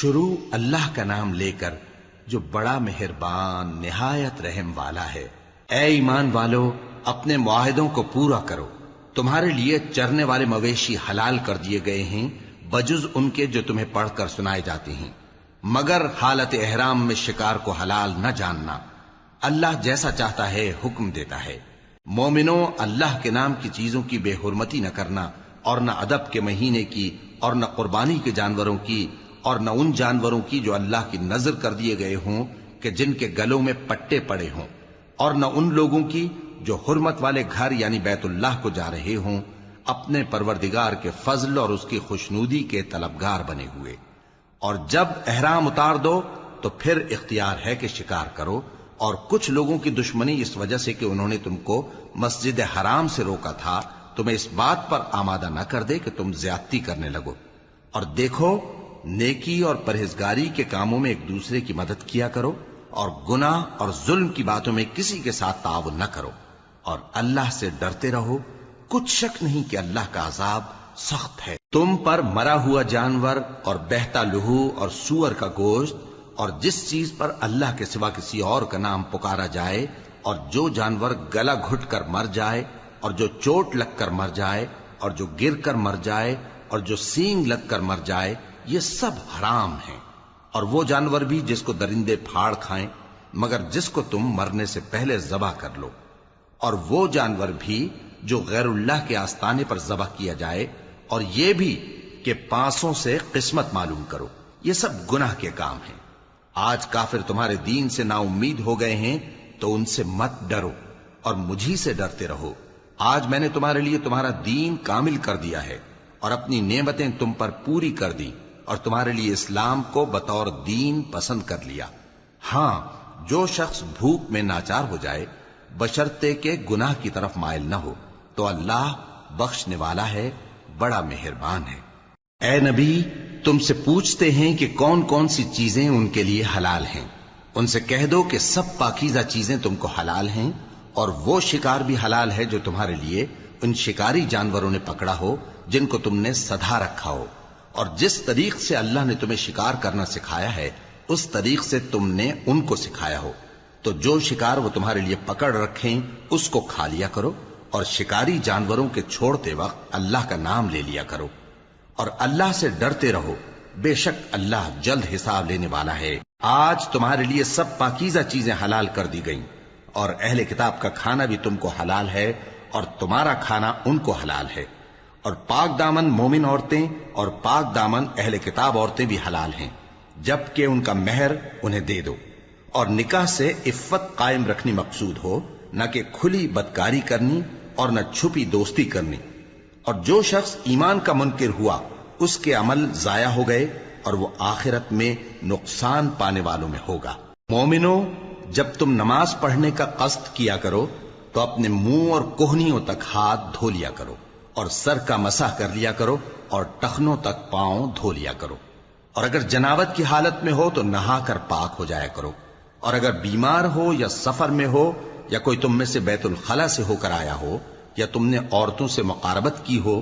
شروع اللہ کا نام لے کر جو بڑا مہربان نہایت رحم والا ہے۔ اے ایمان والو، اپنے معاہدوں کو پورا کرو۔ تمہارے لیے چرنے والے مویشی حلال کر دیے گئے ہیں بجز ان کے جو تمہیں پڑھ کر سنائے جاتے ہیں، مگر حالت احرام میں شکار کو حلال نہ جاننا۔ اللہ جیسا چاہتا ہے حکم دیتا ہے۔ مومنوں، اللہ کے نام کی چیزوں کی بے حرمتی نہ کرنا، اور نہ ادب کے مہینے کی، اور نہ قربانی کے جانوروں کی، اور نہ ان جانوروں کی جو اللہ کی نذر کر دیے گئے ہوں کہ جن کے گلوں میں پٹے پڑے ہوں، اور نہ ان لوگوں کی جو حرمت والے گھر یعنی بیت اللہ کو جا رہے ہوں، اپنے پروردگار کے فضل اور اس کی خوشنودی کے طلبگار بنے ہوئے۔ اور جب احرام اتار دو تو پھر اختیار ہے کہ شکار کرو، اور کچھ لوگوں کی دشمنی اس وجہ سے کہ انہوں نے تم کو مسجد حرام سے روکا تھا، تمہیں اس بات پر آمادہ نہ کر دے کہ تم زیادتی کرنے لگو۔ اور دیکھو، نیکی اور پرہیزگاری کے کاموں میں ایک دوسرے کی مدد کیا کرو، اور گناہ اور ظلم کی باتوں میں کسی کے ساتھ تعاون نہ کرو، اور اللہ سے ڈرتے رہو۔ کچھ شک نہیں کہ اللہ کا عذاب سخت ہے۔ تم پر مرا ہوا جانور اور بہتا لہو اور سور کا گوشت اور جس چیز پر اللہ کے سوا کسی اور کا نام پکارا جائے، اور جو جانور گلا گھٹ کر مر جائے، اور جو چوٹ لگ کر مر جائے، اور جو گر کر مر جائے، اور جو سینگ لگ کر مر جائے، یہ سب حرام ہیں۔ اور وہ جانور بھی جس کو درندے پھاڑ کھائیں، مگر جس کو تم مرنے سے پہلے ذبح کر لو۔ اور وہ جانور بھی جو غیر اللہ کے آستانے پر ذبح کیا جائے، اور یہ بھی کہ پانسوں سے قسمت معلوم کرو۔ یہ سب گناہ کے کام ہیں۔ آج کافر تمہارے دین سے نا امید ہو گئے ہیں تو ان سے مت ڈرو، اور مجھی سے ڈرتے رہو۔ آج میں نے تمہارے لیے تمہارا دین کامل کر دیا ہے، اور اپنی نعمتیں تم پر پوری کر دی، اور تمہارے لیے اسلام کو بطور دین پسند کر لیا۔ ہاں، جو شخص بھوک میں ناچار ہو جائے بشرطے کہ گناہ کی طرف مائل نہ ہو تو اللہ بخشنے والا ہے، بڑا مہربان ہے۔ اے نبی، تم سے پوچھتے ہیں کہ کون کون سی چیزیں ان کے لیے حلال ہیں۔ ان سے کہہ دو کہ سب پاکیزہ چیزیں تم کو حلال ہیں، اور وہ شکار بھی حلال ہے جو تمہارے لیے ان شکاری جانوروں نے پکڑا ہو جن کو تم نے سدھا رکھا ہو، اور جس طریق سے اللہ نے تمہیں شکار کرنا سکھایا ہے اس طریق سے تم نے ان کو سکھایا ہو۔ تو جو شکار وہ تمہارے لیے پکڑ رکھیں اس کو کھا لیا کرو، اور شکاری جانوروں کے چھوڑتے وقت اللہ کا نام لے لیا کرو، اور اللہ سے ڈرتے رہو، بے شک اللہ جلد حساب لینے والا ہے۔ آج تمہارے لیے سب پاکیزہ چیزیں حلال کر دی گئیں، اور اہل کتاب کا کھانا بھی تم کو حلال ہے، اور تمہارا کھانا ان کو حلال ہے۔ اور پاک دامن مومن عورتیں اور پاک دامن اہل کتاب عورتیں بھی حلال ہیں، جبکہ ان کا مہر انہیں دے دو۔ اور نکاح سے عفت قائم رکھنی مقصود ہو، نہ کہ کھلی بدکاری کرنی اور نہ چھپی دوستی کرنی۔ اور جو شخص ایمان کا منکر ہوا اس کے عمل ضائع ہو گئے، اور وہ آخرت میں نقصان پانے والوں میں ہوگا۔ مومنوں، جب تم نماز پڑھنے کا قصد کیا کرو تو اپنے منہ اور کوہنیوں تک ہاتھ دھو لیا کرو، اور سر کا مسح کر لیا کرو، اور ٹخنوں تک پاؤں دھو لیا کرو۔ اور اگر جنابت کی حالت میں ہو تو نہا کر پاک ہو جایا کرو۔ اور اگر بیمار ہو یا سفر میں ہو، یا کوئی تم میں سے بیت الخلا سے ہو کر آیا ہو، یا تم نے عورتوں سے مقاربت کی ہو،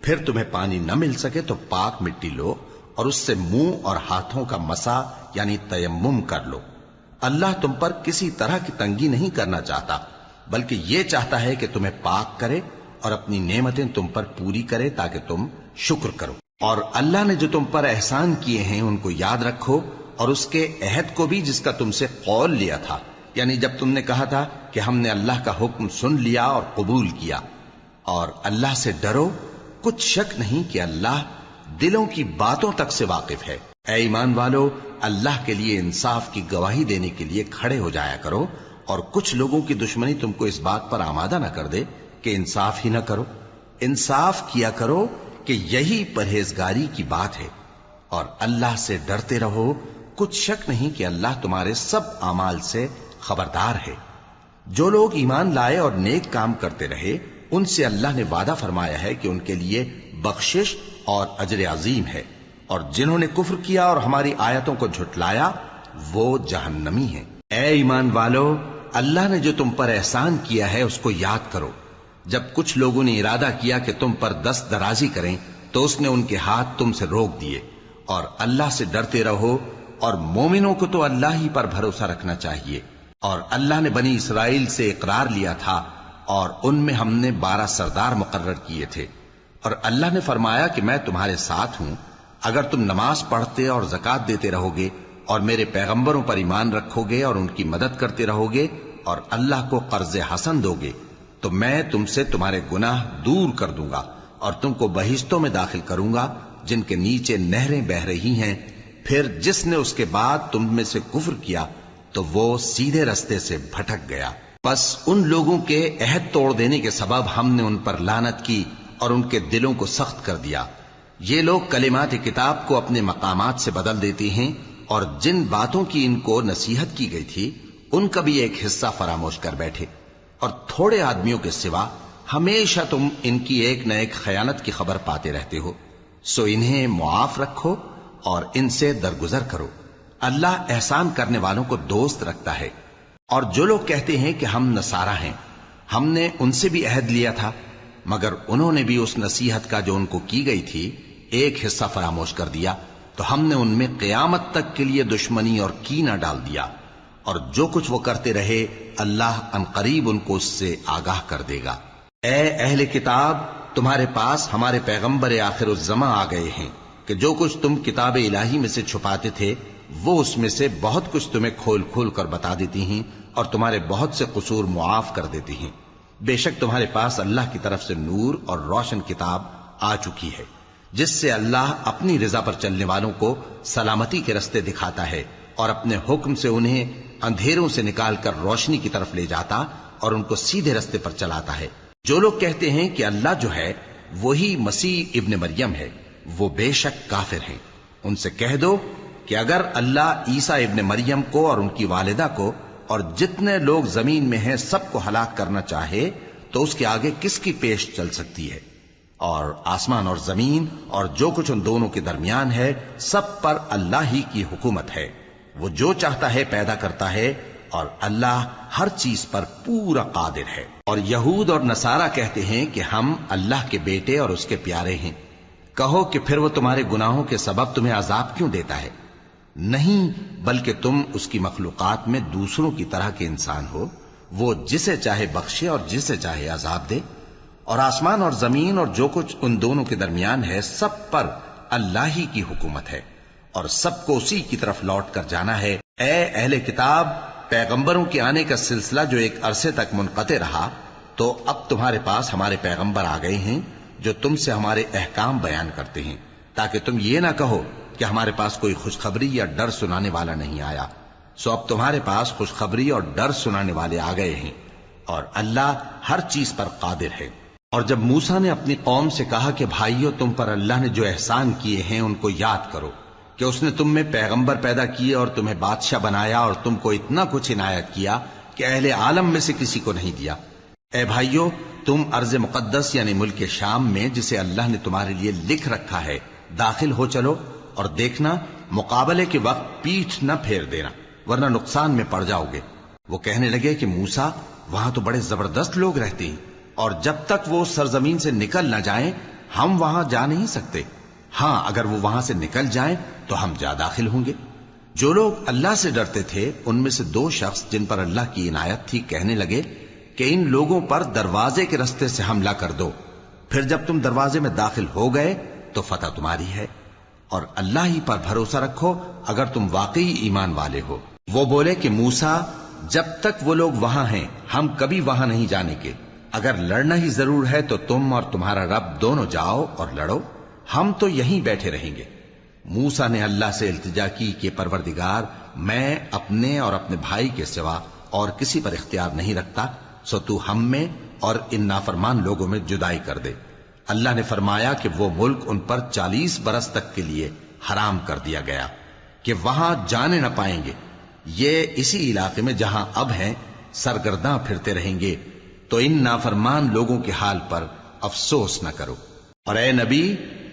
پھر تمہیں پانی نہ مل سکے تو پاک مٹی لو اور اس سے منہ اور ہاتھوں کا مسح یعنی تیمم کر لو۔ اللہ تم پر کسی طرح کی تنگی نہیں کرنا چاہتا، بلکہ یہ چاہتا ہے کہ تمہیں پاک کرے اور اپنی نعمتیں تم پر پوری کرے تاکہ تم شکر کرو۔ اور اللہ نے جو تم پر احسان کیے ہیں ان کو یاد رکھو، اور اس کے عہد کو بھی جس کا تم سے قول لیا تھا، یعنی جب تم نے کہا تھا کہ ہم نے اللہ کا حکم سن لیا اور قبول کیا۔ اور اللہ سے ڈرو، کچھ شک نہیں کہ اللہ دلوں کی باتوں تک سے واقف ہے۔ اے ایمان والو، اللہ کے لیے انصاف کی گواہی دینے کے لیے کھڑے ہو جایا کرو، اور کچھ لوگوں کی دشمنی تم کو اس بات پر آمادہ نہ کر دے کہ انصاف ہی نہ کرو۔ انصاف کیا کرو کہ یہی پرہیزگاری کی بات ہے، اور اللہ سے ڈرتے رہو، کچھ شک نہیں کہ اللہ تمہارے سب اعمال سے خبردار ہے۔ جو لوگ ایمان لائے اور نیک کام کرتے رہے ان سے اللہ نے وعدہ فرمایا ہے کہ ان کے لیے بخشش اور اجر عظیم ہے، اور جنہوں نے کفر کیا اور ہماری آیتوں کو جھٹلایا وہ جہنمی ہیں۔ اے ایمان والو، اللہ نے جو تم پر احسان کیا ہے اس کو یاد کرو۔ جب کچھ لوگوں نے ارادہ کیا کہ تم پر دست درازی کریں تو اس نے ان کے ہاتھ تم سے روک دیے، اور اللہ سے ڈرتے رہو، اور مومنوں کو تو اللہ ہی پر بھروسہ رکھنا چاہیے۔ اور اللہ نے بنی اسرائیل سے اقرار لیا تھا، اور ان میں ہم نے 12 سردار مقرر کیے تھے، اور اللہ نے فرمایا کہ میں تمہارے ساتھ ہوں، اگر تم نماز پڑھتے اور زکوٰۃ دیتے رہو گے اور میرے پیغمبروں پر ایمان رکھو گے اور ان کی مدد کرتے رہو گے اور اللہ کو قرض حسن دو گے، تو میں تم سے تمہارے گناہ دور کر دوں گا اور تم کو بہشتوں میں داخل کروں گا جن کے نیچے نہریں بہ رہی ہیں۔ پھر جس نے اس کے بعد تم میں سے کفر کیا تو وہ سیدھے رستے سے بھٹک گیا۔ پس ان لوگوں کے عہد توڑ دینے کے سبب ہم نے ان پر لعنت کی اور ان کے دلوں کو سخت کر دیا۔ یہ لوگ کلمات کتاب کو اپنے مقامات سے بدل دیتے ہیں، اور جن باتوں کی ان کو نصیحت کی گئی تھی ان کا بھی ایک حصہ فراموش کر بیٹھے، اور تھوڑے آدمیوں کے سوا ہمیشہ تم ان کی ایک نہ ایک خیانت کی خبر پاتے رہتے ہو، سو انہیں معاف رکھو اور ان سے درگزر کرو۔ اللہ احسان کرنے والوں کو دوست رکھتا ہے۔ اور جو لوگ کہتے ہیں کہ ہم نصارہ ہیں، ہم نے ان سے بھی عہد لیا تھا، مگر انہوں نے بھی اس نصیحت کا جو ان کو کی گئی تھی ایک حصہ فراموش کر دیا، تو ہم نے ان میں قیامت تک کے لیے دشمنی اور کینہ ڈال دیا، اور جو کچھ وہ کرتے رہے اللہ عنقریب ان کو اس سے آگاہ کر دے گا۔ اے اہل کتاب، تمہارے پاس ہمارے پیغمبر آخر الزماں آ گئے ہیں کہ جو کچھ تم کتاب الہی میں سے چھپاتے تھے وہ اس میں سے بہت کچھ تمہیں کھول کھول کر بتا دیتی ہیں اور تمہارے بہت سے قصور معاف کر دیتی ہیں۔ بے شک تمہارے پاس اللہ کی طرف سے نور اور روشن کتاب آ چکی ہے، جس سے اللہ اپنی رضا پر چلنے والوں کو سلامتی کے رستے دکھاتا ہے اور اپنے حکم سے انہیں اندھیروں سے نکال کر روشنی کی طرف لے جاتا اور ان کو سیدھے رستے پر چلاتا ہے۔ جو لوگ کہتے ہیں کہ اللہ جو ہے وہی مسیح ابن مریم ہے، وہ بے شک کافر ہیں۔ ان سے کہہ دو کہ اگر اللہ عیسیٰ ابن مریم کو اور ان کی والدہ کو اور جتنے لوگ زمین میں ہیں سب کو ہلاک کرنا چاہے تو اس کے آگے کس کی پیش چل سکتی ہے؟ اور آسمان اور زمین اور جو کچھ ان دونوں کے درمیان ہے سب پر اللہ ہی کی حکومت ہے، وہ جو چاہتا ہے پیدا کرتا ہے، اور اللہ ہر چیز پر پورا قادر ہے۔ اور یہود اور نصارہ کہتے ہیں کہ ہم اللہ کے بیٹے اور اس کے پیارے ہیں۔ کہو کہ پھر وہ تمہارے گناہوں کے سبب تمہیں عذاب کیوں دیتا ہے؟ نہیں، بلکہ تم اس کی مخلوقات میں دوسروں کی طرح کے انسان ہو، وہ جسے چاہے بخشے اور جسے چاہے عذاب دے۔ اور آسمان اور زمین اور جو کچھ ان دونوں کے درمیان ہے سب پر اللہ ہی کی حکومت ہے، اور سب کو اسی کی طرف لوٹ کر جانا ہے۔ اے اہل کتاب، پیغمبروں کے آنے کا سلسلہ جو ایک عرصے تک منقطع رہا، تو اب تمہارے پاس ہمارے پیغمبر آ گئے ہیں جو تم سے ہمارے احکام بیان کرتے ہیں، تاکہ تم یہ نہ کہو کہ ہمارے پاس کوئی خوشخبری یا ڈر سنانے والا نہیں آیا۔ سو اب تمہارے پاس خوشخبری اور ڈر سنانے والے آ گئے ہیں، اور اللہ ہر چیز پر قادر ہے۔ اور جب موسیٰ نے اپنی قوم سے کہا کہ بھائیو، تم پر اللہ نے جو احسان کیے ہیں ان کو یاد کرو، کہ اس نے تم میں پیغمبر پیدا کیے اور تمہیں بادشاہ بنایا اور تم کو اتنا کچھ عنایت کیا کہ اہل عالم میں سے کسی کو نہیں دیا۔ اے بھائیو، تم ارض مقدس یعنی ملک شام میں جسے اللہ نے تمہارے لیے لکھ رکھا ہے داخل ہو چلو، اور دیکھنا مقابلے کے وقت پیٹھ نہ پھیر دینا ورنہ نقصان میں پڑ جاؤ گے۔ وہ کہنے لگے کہ موسیٰ، وہاں تو بڑے زبردست لوگ رہتے ہیں، اور جب تک وہ سرزمین سے نکل نہ جائیں ہم وہاں جا نہیں سکتے۔ ہاں، اگر وہ وہاں سے نکل جائیں تو ہم جا داخل ہوں گے۔ جو لوگ اللہ سے ڈرتے تھے ان میں سے 2 شخص جن پر اللہ کی عنایت تھی کہنے لگے کہ ان لوگوں پر دروازے کے رستے سے حملہ کر دو، پھر جب تم دروازے میں داخل ہو گئے تو فتح تمہاری ہے، اور اللہ ہی پر بھروسہ رکھو اگر تم واقعی ایمان والے ہو۔ وہ بولے کہ موسیٰ، جب تک وہ لوگ وہاں ہیں ہم کبھی وہاں نہیں جانے کے، اگر لڑنا ہی ضرور ہے تو تم اور تمہارا رب دونوں جاؤ اور لڑو، ہم تو یہیں بیٹھے رہیں گے۔ موسیٰ نے اللہ سے التجا کی کہ پروردگار، میں اپنے اور اپنے بھائی کے سوا اور کسی پر اختیار نہیں رکھتا، سو تو ہم میں اور ان نافرمان لوگوں میں جدائی کر دے۔ اللہ نے فرمایا کہ وہ ملک ان پر 40 برس تک کے لیے حرام کر دیا گیا کہ وہاں جانے نہ پائیں گے۔ یہ اسی علاقے میں جہاں اب ہیں سرگرداں پھرتے رہیں گے، تو ان نافرمان لوگوں کے حال پر افسوس نہ کرو۔ اور اے نبی،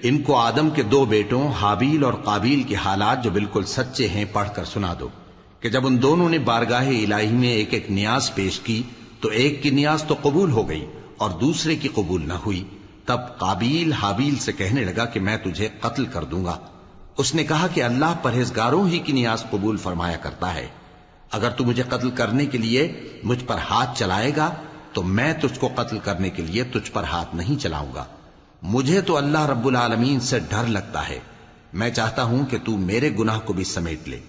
ان کو آدم کے 2 بیٹوں حابیل اور قابیل کے حالات جو بالکل سچے ہیں پڑھ کر سنا دو، کہ جب ان دونوں نے بارگاہ الہی میں ایک ایک نیاز پیش کی تو ایک کی نیاز تو قبول ہو گئی اور دوسرے کی قبول نہ ہوئی۔ تب قابیل حابیل سے کہنے لگا کہ میں تجھے قتل کر دوں گا، اس نے کہا کہ اللہ پرہیزگاروں ہی کی نیاز قبول فرمایا کرتا ہے. اگر تو مجھے قتل کرنے کے لیے مجھ پر ہاتھ چلائے گا تو میں تجھ کو قتل کرنے کے لیے تجھ پر ہاتھ نہیں چلاؤں گا. مجھے تو اللہ رب العالمین سے ڈر لگتا ہے. میں چاہتا ہوں کہ تو میرے گناہ کو بھی سمیٹ لے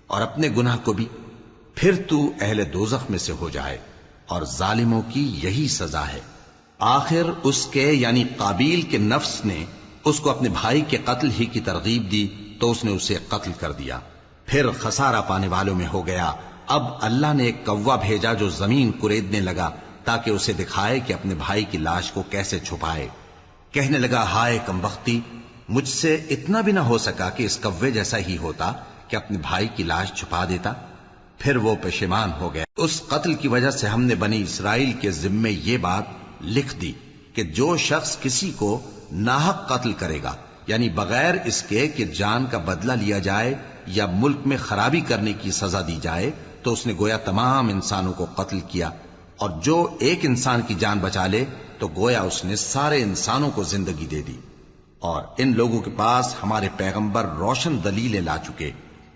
اور اپنے گناہ کو بھی، پھر تو اہل دوزخ میں سے ہو جائے، اور ظالموں کی یہی سزا ہے. آخر اس کے یعنی قابیل کے نفس نے اس کو اپنے بھائی کے قتل ہی کی ترغیب دی تو اس نے اسے قتل کر دیا. پھر خسارہ پانے والوں میں ہو گیا. اب اللہ نے ایک کوا بھیجا جو زمین کریدنے لگا تاکہ اسے دکھائے کہ اپنے بھائی کی لاش کو کیسے چھپائے. کہنے لگا، ہائے کمبختی، مجھ سے اتنا بھی نہ ہو سکا کہ اس کوے جیسا ہی ہوتا کہ اپنے بھائی کی لاش چھپا دیتا. پھر وہ پشیمان ہو گیا. اس قتل کی وجہ سے ہم نے بنی اسرائیل کے ذمے یہ بات لکھ دی کہ جو شخص کسی کو ناحق قتل کرے گا، یعنی بغیر اس کے کہ جان کا بدلہ لیا جائے یا ملک میں خرابی کرنے کی سزا دی جائے، تو اس نے گویا تمام انسانوں کو قتل کیا. اور جو ایک انسان کی جان بچا لے تو گویا اس نے سارے انسانوں کو زندگی دے دی. اور ان لوگوں کے پاس ہمارے پیغمبر روشن دلیلیں لا چکے،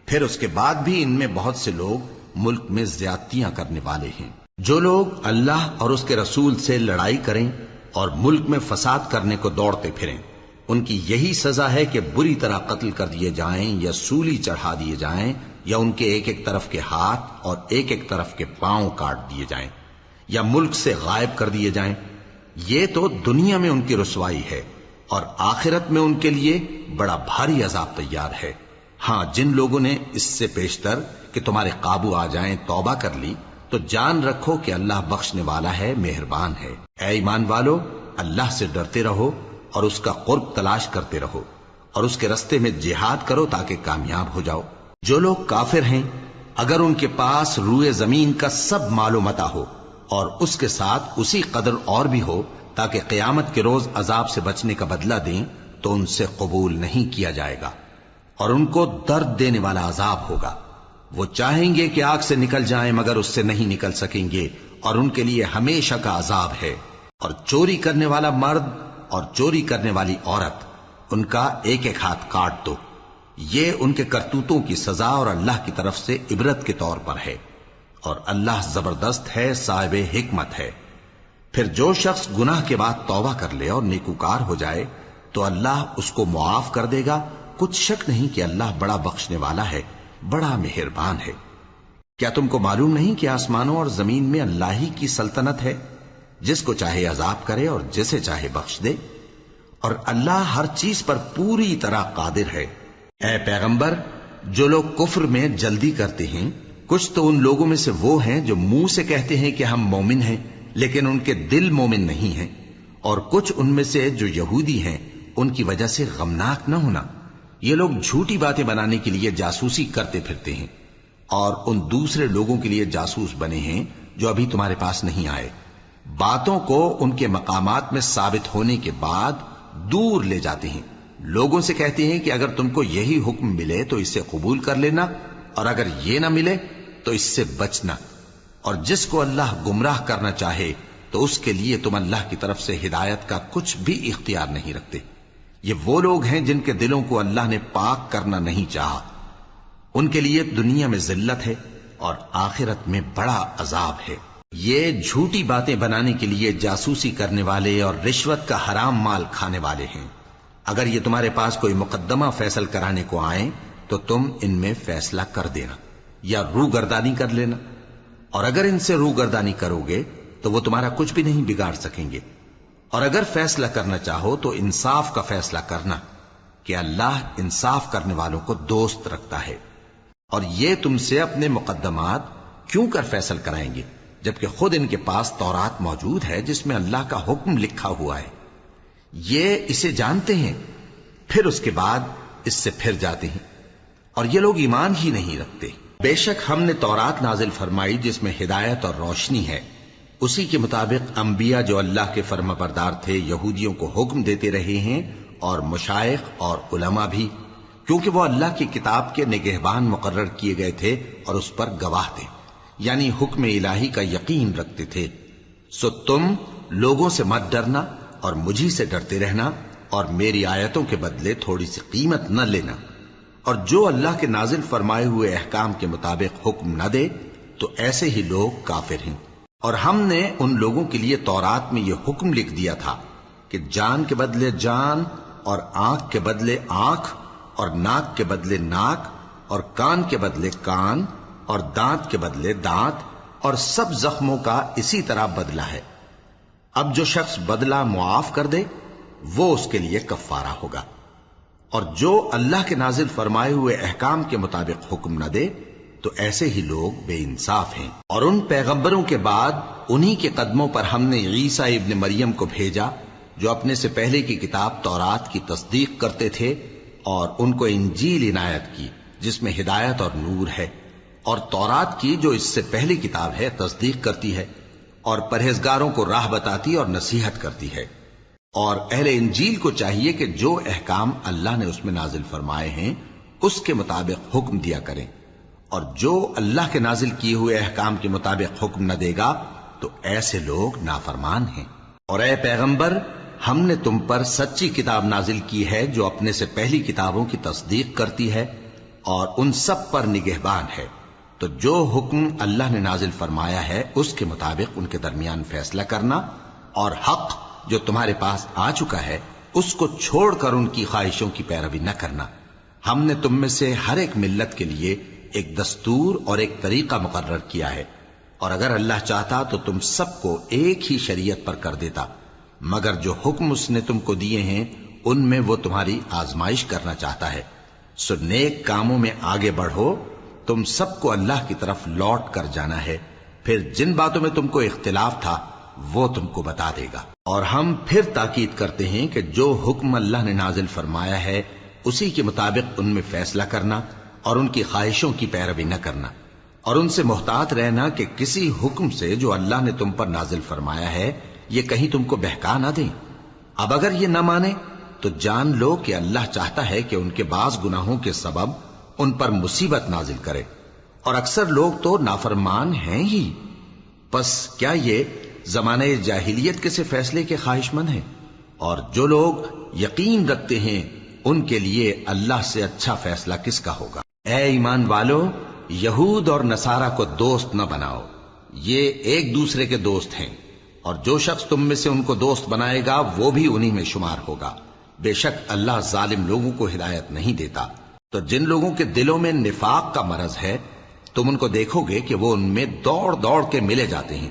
پھر اس کے بعد بھی ان میں بہت سے لوگ ملک میں زیادتیاں کرنے والے ہیں. جو لوگ اللہ اور اس کے رسول سے لڑائی کریں اور ملک میں فساد کرنے کو دوڑتے پھریں، ان کی یہی سزا ہے کہ بری طرح قتل کر دیے جائیں یا سولی چڑھا دیے جائیں، یا ان کے ایک ایک طرف کے ہاتھ اور ایک ایک طرف کے پاؤں کاٹ دیے جائیں، یا ملک سے غائب کر دیے جائیں. یہ تو دنیا میں ان کی رسوائی ہے، اور آخرت میں ان کے لیے بڑا بھاری عذاب تیار ہے. ہاں، جن لوگوں نے اس سے پیشتر کہ تمہارے قابو آ جائیں توبہ کر لی تو جان رکھو کہ اللہ بخشنے والا ہے، مہربان ہے. اے ایمان والو، اللہ سے ڈرتے رہو اور اس کا قرب تلاش کرتے رہو، اور اس کے رستے میں جہاد کرو تاکہ کامیاب ہو جاؤ. جو لوگ کافر ہیں، اگر ان کے پاس روئے زمین کا سب مال و متاع ہو اور اس کے ساتھ اسی قدر اور بھی ہو تاکہ قیامت کے روز عذاب سے بچنے کا بدلہ دیں، تو ان سے قبول نہیں کیا جائے گا، اور ان کو درد دینے والا عذاب ہوگا. وہ چاہیں گے کہ آگ سے نکل جائیں مگر اس سے نہیں نکل سکیں گے، اور ان کے لیے ہمیشہ کا عذاب ہے. اور چوری کرنے والا مرد اور چوری کرنے والی عورت، ان کا ایک ایک ہاتھ کاٹ دو. یہ ان کے کرتوتوں کی سزا اور اللہ کی طرف سے عبرت کے طور پر ہے، اور اللہ زبردست ہے، صاحب حکمت ہے. پھر جو شخص گناہ کے بعد توبہ کر لے اور نیکوکار ہو جائے تو اللہ اس کو معاف کر دے گا. کچھ شک نہیں کہ اللہ بڑا بخشنے والا ہے، بڑا مہربان ہے. کیا تم کو معلوم نہیں کہ آسمانوں اور زمین میں اللہ ہی کی سلطنت ہے، جس کو چاہے عذاب کرے اور جسے چاہے بخش دے، اور اللہ ہر چیز پر پوری طرح قادر ہے. اے پیغمبر، جو لوگ کفر میں جلدی کرتے ہیں، کچھ تو ان لوگوں میں سے وہ ہیں جو منہ سے کہتے ہیں کہ ہم مومن ہیں لیکن ان کے دل مومن نہیں ہیں، اور کچھ ان میں سے جو یہودی ہیں، ان کی وجہ سے غمناک نہ ہونا. یہ لوگ جھوٹی باتیں بنانے کے لیے جاسوسی کرتے پھرتے ہیں، اور ان دوسرے لوگوں کے لیے جاسوس بنے ہیں جو ابھی تمہارے پاس نہیں آئے. باتوں کو ان کے مقامات میں ثابت ہونے کے بعد دور لے جاتے ہیں. لوگوں سے کہتے ہیں کہ اگر تم کو یہی حکم ملے تو اسے قبول کر لینا، اور اگر یہ نہ ملے تو اس سے بچنا. اور جس کو اللہ گمراہ کرنا چاہے تو اس کے لیے تم اللہ کی طرف سے ہدایت کا کچھ بھی اختیار نہیں رکھتے. یہ وہ لوگ ہیں جن کے دلوں کو اللہ نے پاک کرنا نہیں چاہا. ان کے لیے دنیا میں ذلت ہے اور آخرت میں بڑا عذاب ہے. یہ جھوٹی باتیں بنانے کے لیے جاسوسی کرنے والے اور رشوت کا حرام مال کھانے والے ہیں. اگر یہ تمہارے پاس کوئی مقدمہ فیصل کرانے کو آئیں تو تم ان میں فیصلہ کر دینا یا روگردانی کر لینا، اور اگر ان سے روگردانی کرو گے تو وہ تمہارا کچھ بھی نہیں بگاڑ سکیں گے. اور اگر فیصلہ کرنا چاہو تو انصاف کا فیصلہ کرنا، کہ اللہ انصاف کرنے والوں کو دوست رکھتا ہے. اور یہ تم سے اپنے مقدمات کیوں کر فیصل کرائیں گے جبکہ خود ان کے پاس تورات موجود ہے جس میں اللہ کا حکم لکھا ہوا ہے. یہ اسے جانتے ہیں، پھر اس کے بعد اس سے پھر جاتے ہیں، اور یہ لوگ ایمان ہی نہیں رکھتے. بے شک ہم نے تورات نازل فرمائی جس میں ہدایت اور روشنی ہے. اسی کے مطابق انبیاء جو اللہ کے فرما بردار تھے یہودیوں کو حکم دیتے رہے ہیں، اور مشائخ اور علماء بھی، کیونکہ وہ اللہ کی کتاب کے نگہبان مقرر کیے گئے تھے اور اس پر گواہ تھے، یعنی حکم الہی کا یقین رکھتے تھے. سو تم لوگوں سے مت ڈرنا اور مجھی سے ڈرتے رہنا، اور میری آیتوں کے بدلے تھوڑی سی قیمت نہ لینا. اور جو اللہ کے نازل فرمائے ہوئے احکام کے مطابق حکم نہ دے تو ایسے ہی لوگ کافر ہیں۔ اور ہم نے ان لوگوں کے لیے تورات میں یہ حکم لکھ دیا تھا کہ جان کے بدلے جان، اور آنکھ کے بدلے آنکھ، اور ناک کے بدلے ناک، اور کان کے بدلے کان، اور دانت کے بدلے دانت، اور سب زخموں کا اسی طرح بدلہ ہے۔ اب جو شخص بدلہ معاف کر دے وہ اس کے لیے کفارہ ہوگا، اور جو اللہ کے نازل فرمائے ہوئے احکام کے مطابق حکم نہ دے تو ایسے ہی لوگ بے انصاف ہیں۔ اور ان پیغمبروں کے بعد انہی کے قدموں پر ہم نے عیسیٰ ابن مریم کو بھیجا جو اپنے سے پہلے کی کتاب تورات کی تصدیق کرتے تھے، اور ان کو انجیل عنایت کی جس میں ہدایت اور نور ہے، اور تورات کی جو اس سے پہلی کتاب ہے تصدیق کرتی ہے، اور پرہیزگاروں کو راہ بتاتی اور نصیحت کرتی ہے۔ اور اہل انجیل کو چاہیے کہ جو احکام اللہ نے اس میں نازل فرمائے ہیں اس کے مطابق حکم دیا کریں، اور جو اللہ کے نازل کیے ہوئے احکام کے مطابق حکم نہ دے گا تو ایسے لوگ نافرمان ہیں۔ اور اے پیغمبر، ہم نے تم پر سچی کتاب نازل کی ہے جو اپنے سے پہلی کتابوں کی تصدیق کرتی ہے اور ان سب پر نگہبان ہے، تو جو حکم اللہ نے نازل فرمایا ہے اس کے مطابق ان کے درمیان فیصلہ کرنا، اور حق جو تمہارے پاس آ چکا ہے اس کو چھوڑ کر ان کی خواہشوں کی پیروی نہ کرنا۔ ہم نے تم میں سے ہر ایک ملت کے لیے ایک دستور اور ایک طریقہ مقرر کیا ہے، اور اگر اللہ چاہتا تو تم سب کو ایک ہی شریعت پر کر دیتا، مگر جو حکم اس نے تم کو دیے ہیں ان میں وہ تمہاری آزمائش کرنا چاہتا ہے۔ سو نیک کاموں میں آگے بڑھو، تم سب کو اللہ کی طرف لوٹ کر جانا ہے، پھر جن باتوں میں تم کو اختلاف تھا وہ تم کو بتا دے گا۔ اور ہم پھر تاکید کرتے ہیں کہ جو حکم اللہ نے نازل فرمایا ہے اسی کے مطابق ان میں فیصلہ کرنا، اور ان کی خواہشوں کی پیروی نہ کرنا، اور ان سے محتاط رہنا کہ کسی حکم سے جو اللہ نے تم پر نازل فرمایا ہے یہ کہیں تم کو بہکا نہ دیں۔ اب اگر یہ نہ مانے تو جان لو کہ اللہ چاہتا ہے کہ ان کے بعض گناہوں کے سبب ان پر مصیبت نازل کرے، اور اکثر لوگ تو نافرمان ہیں ہی۔ پس کیا یہ زمانہ جاہلیت کے سے فیصلے کے خواہش مند ہیں؟ اور جو لوگ یقین رکھتے ہیں ان کے لیے اللہ سے اچھا فیصلہ کس کا ہوگا؟ اے ایمان والو، یہود اور نصارہ کو دوست نہ بناؤ، یہ ایک دوسرے کے دوست ہیں، اور جو شخص تم میں سے ان کو دوست بنائے گا وہ بھی انہی میں شمار ہوگا۔ بے شک اللہ ظالم لوگوں کو ہدایت نہیں دیتا۔ تو جن لوگوں کے دلوں میں نفاق کا مرض ہے تم ان کو دیکھو گے کہ وہ ان میں دوڑ دوڑ کے ملے جاتے ہیں،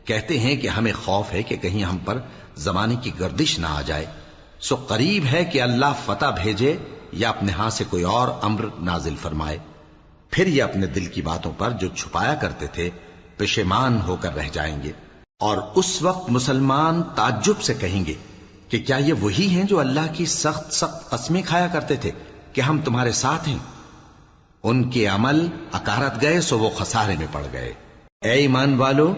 کہتے ہیں کہ ہمیں خوف ہے کہ کہیں ہم پر زمانے کی گردش نہ آ جائے۔ سو قریب ہے کہ اللہ فتح بھیجے یا اپنے ہاں سے کوئی اور امر نازل فرمائے، پھر یہ اپنے دل کی باتوں پر جو چھپایا کرتے تھے پشیمان ہو کر رہ جائیں گے۔ اور اس وقت مسلمان تعجب سے کہیں گے کہ کیا یہ وہی ہیں جو اللہ کی سخت سخت قسمیں کھایا کرتے تھے کہ ہم تمہارے ساتھ ہیں؟ ان کے عمل اکارت گئے سو وہ خسارے میں پڑ گئے۔ اے ایمان والو،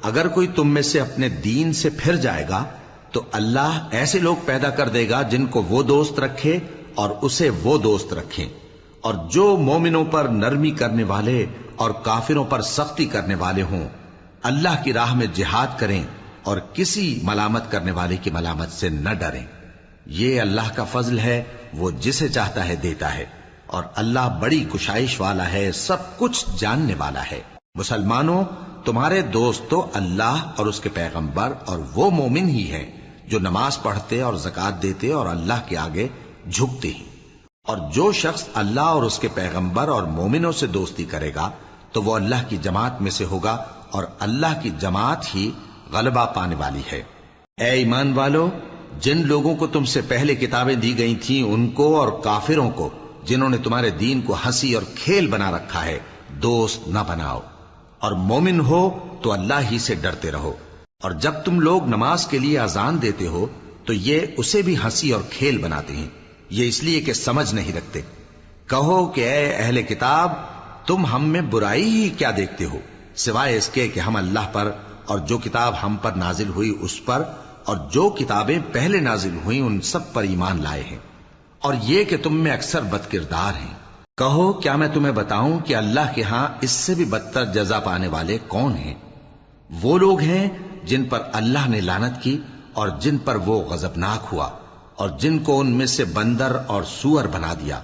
اگر کوئی تم میں سے اپنے دین سے پھر جائے گا تو اللہ ایسے لوگ پیدا کر دے گا جن کو وہ دوست رکھے اور اسے وہ دوست رکھیں، اور جو مومنوں پر نرمی کرنے والے اور کافروں پر سختی کرنے والے ہوں، اللہ کی راہ میں جہاد کریں اور کسی ملامت کرنے والے کی ملامت سے نہ ڈریں۔ یہ اللہ کا فضل ہے، وہ جسے چاہتا ہے دیتا ہے، اور اللہ بڑی کشائش والا ہے، سب کچھ جاننے والا ہے۔ مسلمانوں، تمہارے دوست تو اللہ اور اس کے پیغمبر اور وہ مومن ہی ہیں جو نماز پڑھتے اور زکوٰۃ دیتے اور اللہ کے آگے جھکتے ہیں۔ اور جو شخص اللہ اور اس کے پیغمبر اور مومنوں سے دوستی کرے گا تو وہ اللہ کی جماعت میں سے ہوگا، اور اللہ کی جماعت ہی غلبہ پانے والی ہے۔ اے ایمان والو، جن لوگوں کو تم سے پہلے کتابیں دی گئی تھیں ان کو اور کافروں کو جنہوں نے تمہارے دین کو ہنسی اور کھیل بنا رکھا ہے دوست نہ بناؤ، اور مومن ہو تو اللہ ہی سے ڈرتے رہو۔ اور جب تم لوگ نماز کے لیے اذان دیتے ہو تو یہ اسے بھی ہنسی اور کھیل بناتے ہیں، یہ اس لیے کہ سمجھ نہیں رکھتے۔ کہو کہ اے اہل کتاب، تم ہم میں برائی ہی کیا دیکھتے ہو، سوائے اس کے کہ ہم اللہ پر اور جو کتاب ہم پر نازل ہوئی اس پر اور جو کتابیں پہلے نازل ہوئیں ان سب پر ایمان لائے ہیں، اور یہ کہ تم میں اکثر بد کردار ہیں۔ کہو کیا میں تمہیں بتاؤں کہ اللہ کے ہاں اس سے بھی بدتر جزا پانے والے کون ہیں؟ وہ لوگ ہیں جن پر اللہ نے لعنت کی اور جن پر وہ غضبناک ہوا، اور جن کو ان میں سے بندر اور سور بنا دیا،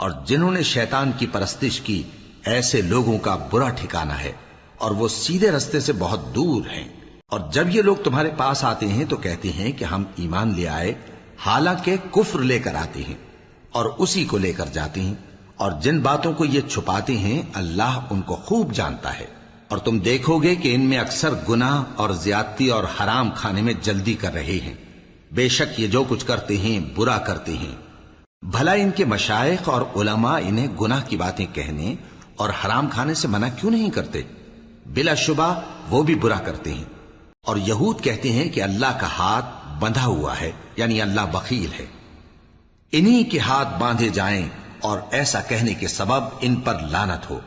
اور جنہوں نے شیطان کی پرستش کی ایسے لوگوں کا برا ٹھکانہ ہے اور وہ سیدھے رستے سے بہت دور ہیں۔ اور جب یہ لوگ تمہارے پاس آتے ہیں تو کہتے ہیں کہ ہم ایمان لے آئے، حالانکہ کفر لے کر آتے ہیں اور اسی کو لے کر جاتے ہیں، اور جن باتوں کو یہ چھپاتے ہیں اللہ ان کو خوب جانتا ہے۔ اور تم دیکھو گے کہ ان میں اکثر گناہ اور زیادتی اور حرام کھانے میں جلدی کر رہے ہیں، بے شک یہ جو کچھ کرتے ہیں برا کرتے ہیں۔ بھلا ان کے مشائخ اور علماء انہیں گناہ کی باتیں کہنے اور حرام کھانے سے منع کیوں نہیں کرتے؟ بلا شبہ وہ بھی برا کرتے ہیں۔ اور یہود کہتے ہیں کہ اللہ کا ہاتھ بندھا ہوا ہے، یعنی اللہ بخیل ہے، انہی کے ہاتھ باندھے جائیں، اور ایسا کہنے کے سبب ان پر لعنت ہو۔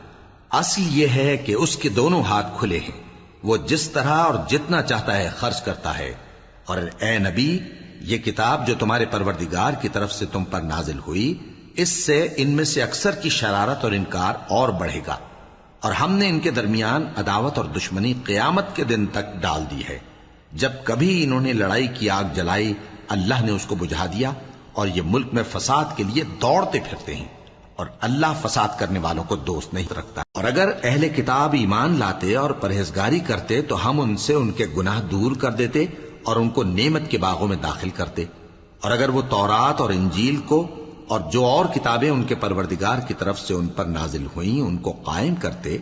اصل یہ ہے کہ اس کے دونوں ہاتھ کھلے ہیں، وہ جس طرح اور جتنا چاہتا ہے خرچ کرتا ہے۔ اور اے نبی، یہ کتاب جو تمہارے پروردگار کی طرف سے تم پر نازل ہوئی، اس سے ان میں سے اکثر کی شرارت اور انکار اور بڑھے گا، اور ہم نے ان کے درمیان عداوت اور دشمنی قیامت کے دن تک ڈال دی ہے۔ جب کبھی انہوں نے لڑائی کی آگ جلائی، اللہ نے اس کو بجھا دیا، اور یہ ملک میں فساد کے لیے دوڑتے پھرتے ہیں، اور اللہ فساد کرنے والوں کو دوست نہیں رکھتا۔ اور اگر اہل کتاب ایمان لاتے اور پرہیزگاری کرتے تو ہم ان سے ان کے گناہ دور کر دیتے اور ان کو نعمت کے باغوں میں داخل کرتے۔ اور اگر وہ تورات اور انجیل کو اور جو اور کتابیں ان کے پروردگار کی طرف سے ان پر نازل ہوئیں ان کو قائم کرتے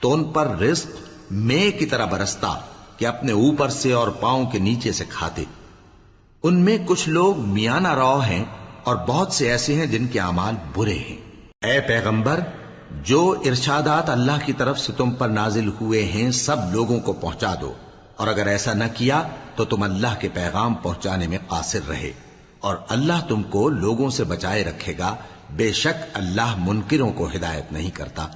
تو ان پر رزق مے کی طرح برستا کہ اپنے اوپر سے اور پاؤں کے نیچے سے کھاتے۔ ان میں کچھ لوگ میانہ رو ہیں اور بہت سے ایسے ہیں جن کے اعمال برے ہیں۔ اے پیغمبر، جو ارشادات اللہ کی طرف سے تم پر نازل ہوئے ہیں سب لوگوں کو پہنچا دو، اور اگر ایسا نہ کیا تو تم اللہ کے پیغام پہنچانے میں قاصر رہے، اور اللہ تم کو لوگوں سے بچائے رکھے گا، بے شک اللہ منکروں کو ہدایت نہیں کرتا۔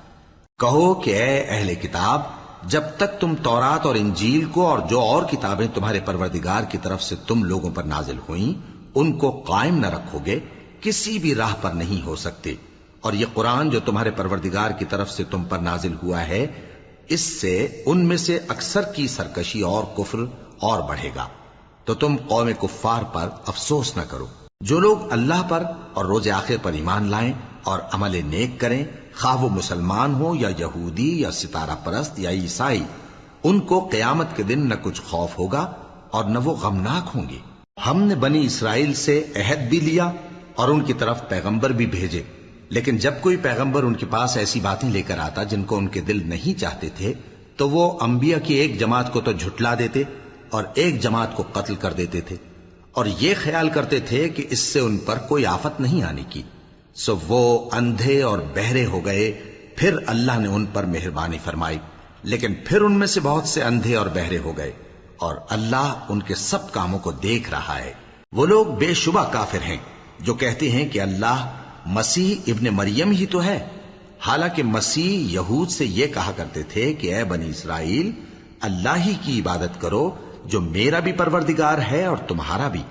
کہو کہ اے اہل کتاب، جب تک تم تورات اور انجیل کو اور جو اور کتابیں تمہارے پروردگار کی طرف سے تم لوگوں پر نازل ہوئیں ان کو قائم نہ رکھو گے، کسی بھی راہ پر نہیں ہو سکتے۔ اور یہ قرآن جو تمہارے پروردگار کی طرف سے تم پر نازل ہوا ہے، اس سے ان میں سے اکثر کی سرکشی اور کفر اور بڑھے گا، تو تم قوم کفار پر افسوس نہ کرو۔ جو لوگ اللہ پر اور روز آخر پر ایمان لائیں اور عمل نیک کریں، خواہ وہ مسلمان ہو یا یہودی یا ستارہ پرست یا عیسائی، ان کو قیامت کے دن نہ کچھ خوف ہوگا اور نہ وہ غمناک ہوں گے۔ ہم نے بنی اسرائیل سے عہد بھی لیا اور ان کی طرف پیغمبر بھی بھیجے، لیکن جب کوئی پیغمبر ان کے پاس ایسی باتیں لے کر آتا جن کو ان کے دل نہیں چاہتے تھے تو وہ انبیاء کی ایک جماعت کو تو جھٹلا دیتے اور ایک جماعت کو قتل کر دیتے تھے، اور یہ خیال کرتے تھے کہ اس سے ان پر کوئی آفت نہیں آنے کی، سو وہ اندھے اور بہرے ہو گئے۔ پھر اللہ نے ان پر مہربانی فرمائی، لیکن پھر ان میں سے بہت سے اندھے اور بہرے ہو گئے، اور اللہ ان کے سب کاموں کو دیکھ رہا ہے۔ وہ لوگ بے شبہ کافر ہیں جو کہتے ہیں کہ اللہ مسیح ابن مریم ہی تو ہے، حالانکہ مسیح یہود سے یہ کہا کرتے تھے کہ اے بنی اسرائیل، اللہ ہی کی عبادت کرو جو میرا بھی پروردگار ہے اور تمہارا بھی،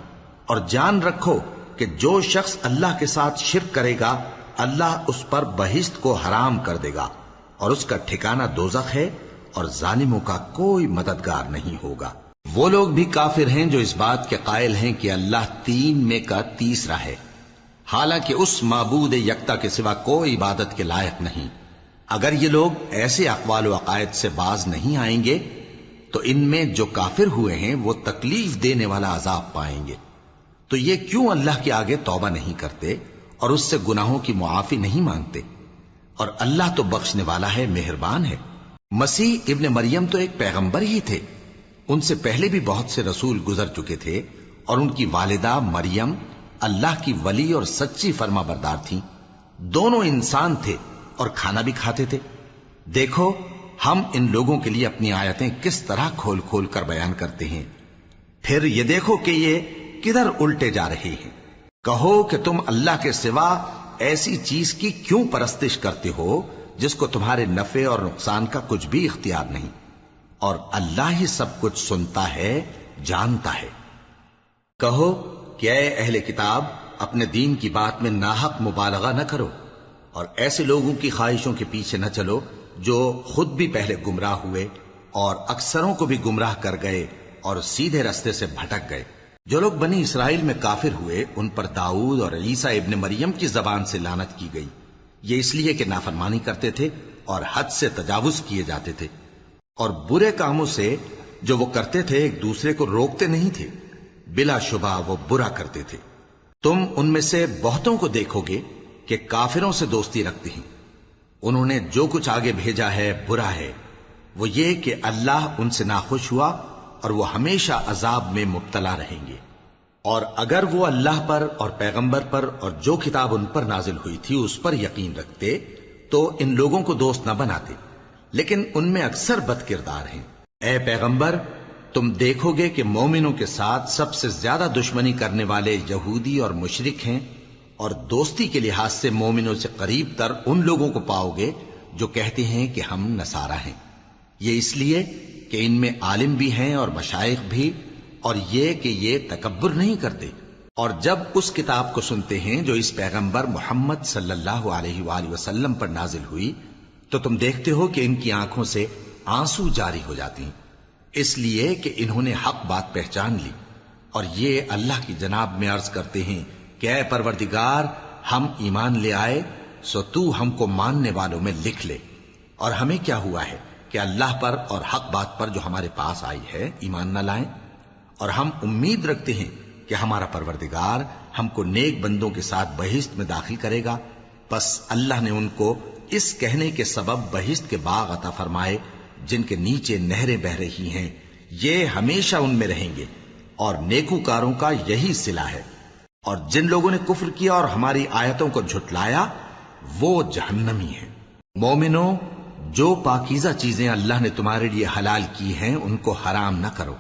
اور جان رکھو کہ جو شخص اللہ کے ساتھ شرک کرے گا اللہ اس پر بہشت کو حرام کر دے گا، اور اس کا ٹھکانہ دوزخ ہے، اور ظالموں کا کوئی مددگار نہیں ہوگا۔ وہ لوگ بھی کافر ہیں جو اس بات کے قائل ہیں کہ اللہ تین میں کا تیسرا ہے، حالانکہ اس معبود یکتا کے سوا کوئی عبادت کے لائق نہیں۔ اگر یہ لوگ ایسے اقوال و عقائد سے باز نہیں آئیں گے تو ان میں جو کافر ہوئے ہیں وہ تکلیف دینے والا عذاب پائیں گے۔ تو یہ کیوں اللہ کے آگے توبہ نہیں کرتے اور اس سے گناہوں کی معافی نہیں مانگتے؟ اور اللہ تو بخشنے والا ہے، مہربان ہے۔ مسیح ابن مریم تو ایک پیغمبر ہی تھے، ان سے پہلے بھی بہت سے رسول گزر چکے تھے، اور ان کی والدہ مریم اللہ کی ولی اور سچی فرما بردار تھیں، دونوں انسان تھے اور کھانا بھی کھاتے تھے۔ دیکھو ہم ان لوگوں کے لیے اپنی آیتیں کس طرح کھول کھول کر بیان کرتے ہیں، پھر یہ دیکھو کہ یہ کدھر الٹے جا رہے ہیں۔ کہو کہ تم اللہ کے سوا ایسی چیز کی کیوں پرستش کرتے ہو جس کو تمہارے نفع اور نقصان کا کچھ بھی اختیار نہیں، اور اللہ ہی سب کچھ سنتا ہے، جانتا ہے۔ کہو کہ اے اہل کتاب، اپنے دین کی بات میں ناحق مبالغہ نہ کرو، اور ایسے لوگوں کی خواہشوں کے پیچھے نہ چلو جو خود بھی پہلے گمراہ ہوئے اور اکثروں کو بھی گمراہ کر گئے اور سیدھے رستے سے بھٹک گئے۔ جو لوگ بنی اسرائیل میں کافر ہوئے ان پر داؤد اور عیسیٰ ابن مریم کی زبان سے لعنت کی گئی، یہ اس لیے کہ نافرمانی کرتے تھے اور حد سے تجاوز کیے جاتے تھے، اور برے کاموں سے جو وہ کرتے تھے ایک دوسرے کو روکتے نہیں تھے، بلا شبہ وہ برا کرتے تھے۔ تم ان میں سے بہتوں کو دیکھو گے کہ کافروں سے دوستی رکھتے ہیں، انہوں نے جو کچھ آگے بھیجا ہے برا ہے، وہ یہ کہ اللہ ان سے ناخوش ہوا اور وہ ہمیشہ عذاب میں مبتلا رہیں گے۔ اور اگر وہ اللہ پر اور پیغمبر پر اور جو کتاب ان پر نازل ہوئی تھی اس پر یقین رکھتے تو ان لوگوں کو دوست نہ بناتے، لیکن ان میں اکثر بد کردار ہیں۔ اے پیغمبر، تم دیکھو گے کہ مومنوں کے ساتھ سب سے زیادہ دشمنی کرنے والے یہودی اور مشرک ہیں، اور دوستی کے لحاظ سے مومنوں سے قریب تر ان لوگوں کو پاؤ گے جو کہتے ہیں کہ ہم نصارہ ہیں۔ یہ اس لیے کہ ان میں عالم بھی ہیں اور مشائخ بھی، اور یہ کہ یہ تکبر نہیں کرتے۔ اور جب اس کتاب کو سنتے ہیں جو اس پیغمبر محمد صلی اللہ علیہ وآلہ وسلم پر نازل ہوئی تو تم دیکھتے ہو کہ ان کی آنکھوں سے آنسو جاری ہو جاتے ہیں، اس لیے کہ انہوں نے حق بات پہچان لی، اور یہ اللہ کی جناب میں عرض کرتے ہیں کہ اے پروردگار، ہم ایمان لے آئے سو تو ہم کو ماننے والوں میں لکھ لے۔ اور ہمیں کیا ہوا ہے کہ اللہ پر اور حق بات پر جو ہمارے پاس آئی ہے ایمان نہ لائیں؟ اور ہم امید رکھتے ہیں کہ ہمارا پروردگار ہم کو نیک بندوں کے ساتھ بہشت میں داخل کرے گا۔ پس اللہ نے ان کو اس کہنے کے سبب بہشت کے باغ عطا فرمائے جن کے نیچے نہریں بہ رہی ہیں، یہ ہمیشہ ان میں رہیں گے، اور نیکوکاروں کا یہی صلہ ہے۔ اور جن لوگوں نے کفر کیا اور ہماری آیتوں کو جھٹلایا وہ جہنمی ہیں۔ مومنوں، جو پاکیزہ چیزیں اللہ نے تمہارے لیے حلال کی ہیں ان کو حرام نہ کرو،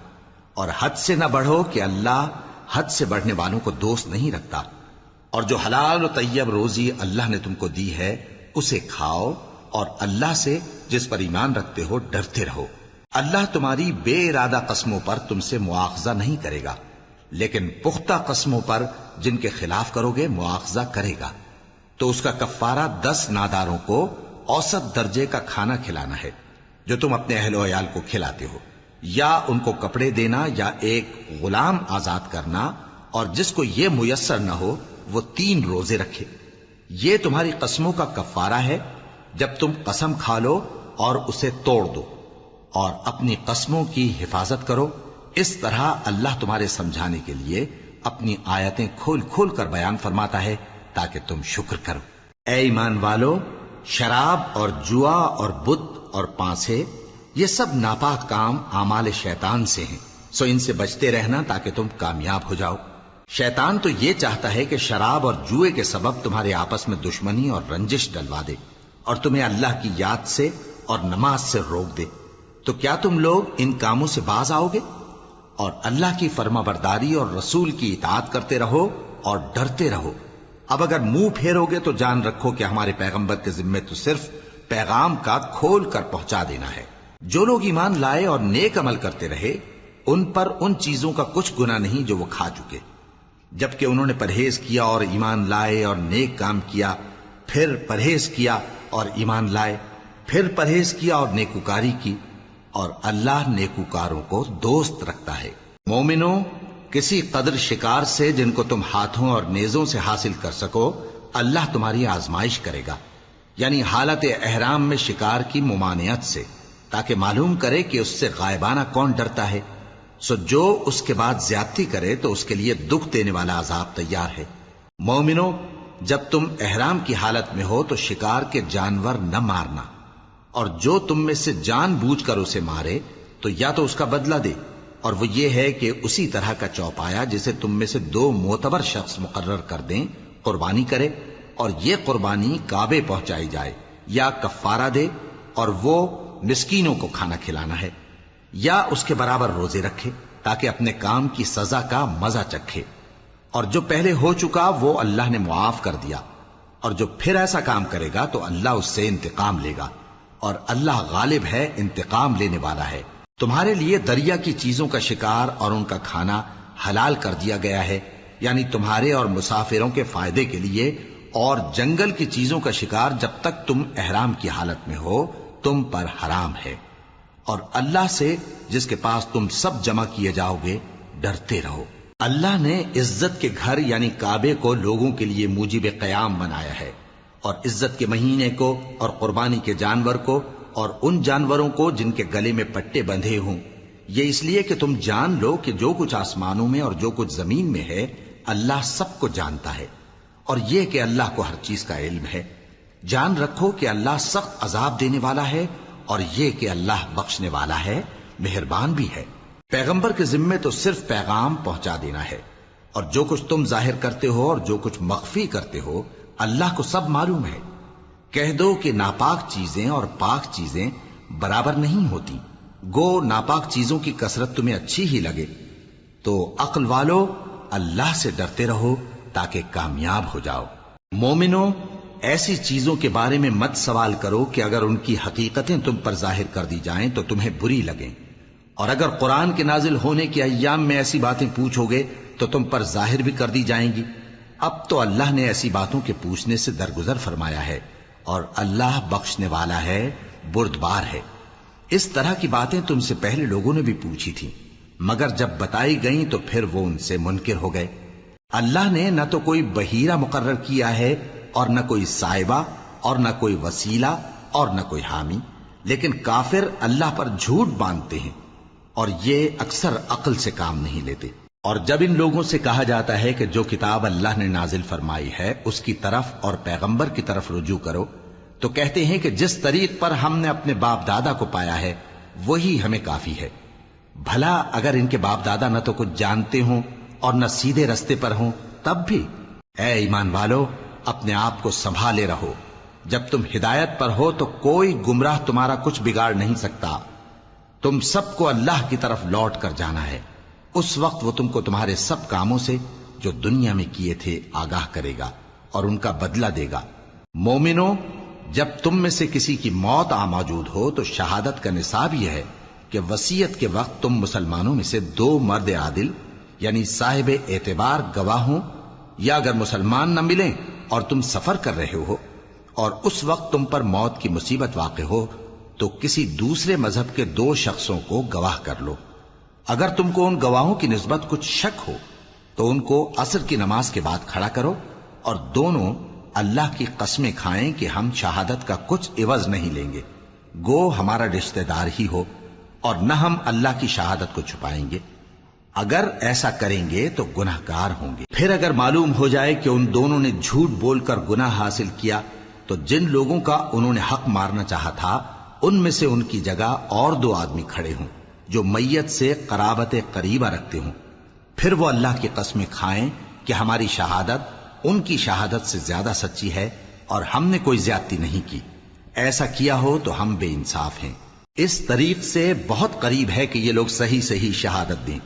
اور حد سے نہ بڑھو کہ اللہ حد سے بڑھنے والوں کو دوست نہیں رکھتا۔ اور جو حلال و طیب روزی اللہ نے تم کو دی ہے اسے کھاؤ، اور اللہ سے جس پر ایمان رکھتے ہو ڈرتے رہو۔ اللہ تمہاری بے ارادہ قسموں پر تم سے مواخذہ نہیں کرے گا، لیکن پختہ قسموں پر جن کے خلاف کرو گے مواخذہ کرے گا۔ تو اس کا کفارہ 10 ناداروں کو اوسط درجے کا کھانا کھلانا ہے جو تم اپنے اہل و عیال کو کھلاتے ہو، یا ان کو کپڑے دینا یا ایک غلام آزاد کرنا، اور جس کو یہ میسر نہ ہو وہ 3 روزے رکھے۔ یہ تمہاری قسموں کا کفارہ ہے جب تم قسم کھا لو اور اسے توڑ دو، اور اپنی قسموں کی حفاظت کرو۔ اس طرح اللہ تمہارے سمجھانے کے لیے اپنی آیتیں کھول کھول کر بیان فرماتا ہے تاکہ تم شکر کرو۔ اے ایمان والو، شراب اور جوا اور بت اور پانسے یہ سب ناپاک کام اعمال شیطان سے ہیں، سو ان سے بچتے رہنا تاکہ تم کامیاب ہو جاؤ۔ شیطان تو یہ چاہتا ہے کہ شراب اور جوئے کے سبب تمہارے آپس میں دشمنی اور رنجش ڈلوا دے، اور تمہیں اللہ کی یاد سے اور نماز سے روک دے۔ تو کیا تم لوگ ان کاموں سے باز آؤ گے؟ اور اللہ کی فرما برداری اور رسول کی اطاعت کرتے رہو اور ڈرتے رہو۔ اب اگر منہ پھیرو گے تو جان رکھو کہ ہمارے پیغمبر کے ذمے تو صرف پیغام کا کھول کر پہنچا دینا ہے۔ جو لوگ ایمان لائے اور نیک عمل کرتے رہے ان پر ان چیزوں کا کچھ گناہ نہیں جو وہ کھا چکے، جبکہ انہوں نے پرہیز کیا اور ایمان لائے اور نیک کام کیا، پھر پرہیز کیا اور ایمان لائے، پھر پرہیز کیا اور نیکوکاری کی، اور اللہ نیکوکاروں کو دوست رکھتا ہے۔ مومنوں، کسی قدر شکار سے جن کو تم ہاتھوں اور نیزوں سے حاصل کر سکو اللہ تمہاری آزمائش کرے گا، یعنی حالت احرام میں شکار کی ممانعت سے، تاکہ معلوم کرے کہ اس سے غائبانہ کون ڈرتا ہے۔ سو جو اس کے بعد زیادتی کرے تو اس کے لیے دکھ دینے والا عذاب تیار ہے۔ مومنوں، جب تم احرام کی حالت میں ہو تو شکار کے جانور نہ مارنا، اور جو تم میں سے جان بوجھ کر اسے مارے تو یا تو اس کا بدلہ دے، اور وہ یہ ہے کہ اسی طرح کا چوپایا جسے تم میں سے 2 معتبر شخص مقرر کر دیں قربانی کرے، اور یہ قربانی کعبے پہنچائی جائے، یا کفارہ دے اور وہ مسکینوں کو کھانا کھلانا ہے، یا اس کے برابر روزے رکھے تاکہ اپنے کام کی سزا کا مزہ چکھے۔ اور جو پہلے ہو چکا وہ اللہ نے معاف کر دیا، اور جو پھر ایسا کام کرے گا تو اللہ اس سے انتقام لے گا، اور اللہ غالب ہے، انتقام لینے والا ہے۔ تمہارے لیے دریا کی چیزوں کا شکار اور ان کا کھانا حلال کر دیا گیا ہے، یعنی تمہارے اور مسافروں کے فائدے کے لیے، اور جنگل کی چیزوں کا شکار جب تک تم احرام کی حالت میں ہو تم پر حرام ہے۔ اور اللہ سے جس کے پاس تم سب جمع کیے جاؤ گے ڈرتے رہو۔ اللہ نے عزت کے گھر یعنی کعبے کو لوگوں کے لیے موجب قیام بنایا ہے، اور عزت کے مہینے کو اور قربانی کے جانور کو اور ان جانوروں کو جن کے گلے میں پٹے بندھے ہوں، یہ اس لیے کہ تم جان لو کہ جو کچھ آسمانوں میں اور جو کچھ زمین میں ہے اللہ سب کو جانتا ہے، اور یہ کہ اللہ کو ہر چیز کا علم ہے۔ جان رکھو کہ اللہ سخت عذاب دینے والا ہے، اور یہ کہ اللہ بخشنے والا ہے، مہربان بھی ہے۔ پیغمبر کے ذمے تو صرف پیغام پہنچا دینا ہے، اور جو کچھ تم ظاہر کرتے ہو اور جو کچھ مخفی کرتے ہو اللہ کو سب معلوم ہے۔ کہہ دو کہ ناپاک چیزیں اور پاک چیزیں برابر نہیں ہوتی، گو ناپاک چیزوں کی کثرت تمہیں اچھی ہی لگے، تو عقل والو اللہ سے ڈرتے رہو تاکہ کامیاب ہو جاؤ۔ مومنو، ایسی چیزوں کے بارے میں مت سوال کرو کہ اگر ان کی حقیقتیں تم پر ظاہر کر دی جائیں تو تمہیں بری لگیں، اور اگر قرآن کے نازل ہونے کے ایام میں ایسی باتیں پوچھو گے تو تم پر ظاہر بھی کر دی جائیں گی۔ اب تو اللہ نے ایسی باتوں کے پوچھنے سے درگزر فرمایا ہے، اور اللہ بخشنے والا ہے، بردبار ہے۔ اس طرح کی باتیں تم سے پہلے لوگوں نے بھی پوچھی تھیں، مگر جب بتائی گئیں تو پھر وہ ان سے منکر ہو گئے۔ اللہ نے نہ تو کوئی بحیرہ مقرر کیا ہے اور نہ کوئی سائبہ اور نہ کوئی وسیلہ اور نہ کوئی حامی، لیکن کافر اللہ پر جھوٹ باندھتے ہیں اور یہ اکثر عقل سے کام نہیں لیتے۔ اور جب ان لوگوں سے کہا جاتا ہے کہ جو کتاب اللہ نے نازل فرمائی ہے اس کی طرف اور پیغمبر کی طرف رجوع کرو، تو کہتے ہیں کہ جس طریق پر ہم نے اپنے باپ دادا کو پایا ہے وہی ہمیں کافی ہے۔ بھلا اگر ان کے باپ دادا نہ تو کچھ جانتے ہوں اور نہ سیدھے رستے پر ہوں تب بھی؟ اے ایمان والو، اپنے آپ کو سنبھالے رہو، جب تم ہدایت پر ہو تو کوئی گمراہ تمہارا کچھ بگاڑ نہیں سکتا۔ تم سب کو اللہ کی طرف لوٹ کر جانا ہے، اس وقت وہ تم کو تمہارے سب کاموں سے جو دنیا میں کیے تھے آگاہ کرے گا اور ان کا بدلہ دے گا۔ مومنو، جب تم میں سے کسی کی موت آ موجود ہو تو شہادت کا نصاب یہ ہے کہ وصیت کے وقت تم مسلمانوں میں سے 2 مرد عادل یعنی صاحب اعتبار گواہ ہوں، یا اگر مسلمان نہ ملیں اور تم سفر کر رہے ہو اور اس وقت تم پر موت کی مصیبت واقع ہو تو کسی دوسرے مذہب کے 2 شخصوں کو گواہ کر لو۔ اگر تم کو ان گواہوں کی نسبت کچھ شک ہو تو ان کو عصر کی نماز کے بعد کھڑا کرو، اور دونوں اللہ کی قسمیں کھائیں کہ ہم شہادت کا کچھ عوض نہیں لیں گے، گو ہمارا رشتہ دار ہی ہو، اور نہ ہم اللہ کی شہادت کو چھپائیں گے۔ اگر ایسا کریں گے تو گناہ گار ہوں گے۔ پھر اگر معلوم ہو جائے کہ ان دونوں نے جھوٹ بول کر گناہ حاصل کیا تو جن لوگوں کا انہوں نے حق مارنا چاہا تھا ان میں سے ان کی جگہ اور 2 آدمی کھڑے ہوں جو میت سے قرابت قریبہ رکھتے ہوں، پھر وہ اللہ کی قسمیں کھائیں کہ ہماری شہادت ان کی شہادت سے زیادہ سچی ہے اور ہم نے کوئی زیادتی نہیں کی۔ ایسا کیا ہو تو ہم بے انصاف ہیں۔ اس طریق سے بہت قریب ہے کہ یہ لوگ صحیح صحیح شہادت دیں،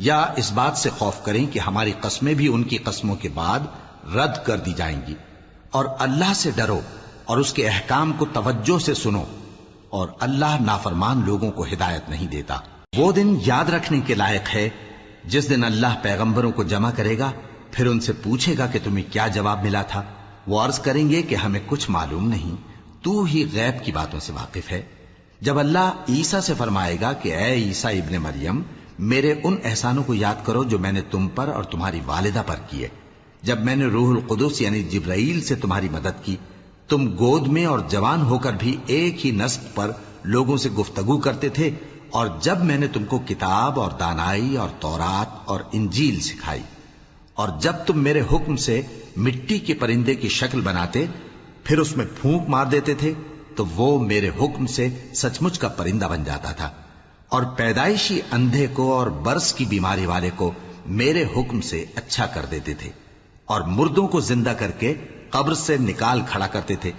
یا اس بات سے خوف کریں کہ ہماری قسمیں بھی ان کی قسموں کے بعد رد کر دی جائیں گی۔ اور اللہ سے ڈرو اور اس کے احکام کو توجہ سے سنو، اور اللہ نافرمان لوگوں کو ہدایت نہیں دیتا۔ وہ دن یاد رکھنے کے لائق ہے جس دن اللہ پیغمبروں کو جمع کرے گا، پھر ان سے پوچھے گا کہ تمہیں کیا جواب ملا تھا۔ وہ عرض کریں گے کہ ہمیں کچھ معلوم نہیں، تو ہی غیب کی باتوں سے واقف ہے۔ جب اللہ عیسیٰ سے فرمائے گا کہ اے عیسیٰ ابن مریم، میرے ان احسانوں کو یاد کرو جو میں نے تم پر اور تمہاری والدہ پر کیے، جب میں نے روح القدس یعنی جبرائیل سے تمہاری مدد کی، تم گود میں اور جوان ہو کر بھی ایک ہی نسق پر لوگوں سے گفتگو کرتے تھے، اور جب میں نے تم کو کتاب اور دانائی اور تورات اور انجیل سکھائی، اور جب تم میرے حکم سے مٹی کے پرندے کی شکل بناتے پھر اس میں پھونک مار دیتے تھے تو وہ میرے حکم سے سچ مچ کا پرندہ بن جاتا تھا، اور پیدائشی اندھے کو اور برس کی بیماری والے کو میرے حکم سے اچھا کر دیتے تھے، اور مردوں کو زندہ کر کے قبر سے نکال کھڑا کرتے تھے۔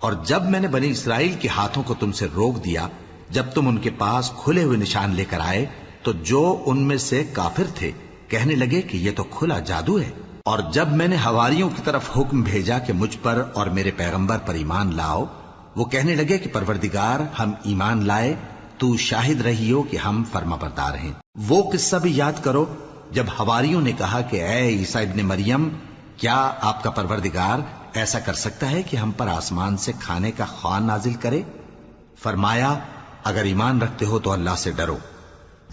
اور جب میں نے بنی اسرائیل کے ہاتھوں کو تم سے روک دیا جب تم ان کے پاس کھلے ہوئے نشان لے کر آئے تو جو ان میں سے کافر تھے کہنے لگے کہ یہ تو کھلا جادو ہے۔ اور جب میں نے حواریوں کی طرف حکم بھیجا کہ مجھ پر اور میرے پیغمبر پر ایمان لاؤ، وہ کہنے لگے کہ پروردگار ہم ایمان لائے، تو شاہد رہی ہو کہ ہم فرما بردار ہیں۔ وہ قصہ بھی یاد کرو جب حواریوں نے کہا کہ اے عیسیٰ ابن مریم، کیا آپ کا پروردگار ایسا کر سکتا ہے کہ ہم پر آسمان سے کھانے کا خوان نازل کرے؟ فرمایا اگر ایمان رکھتے ہو تو اللہ سے ڈرو۔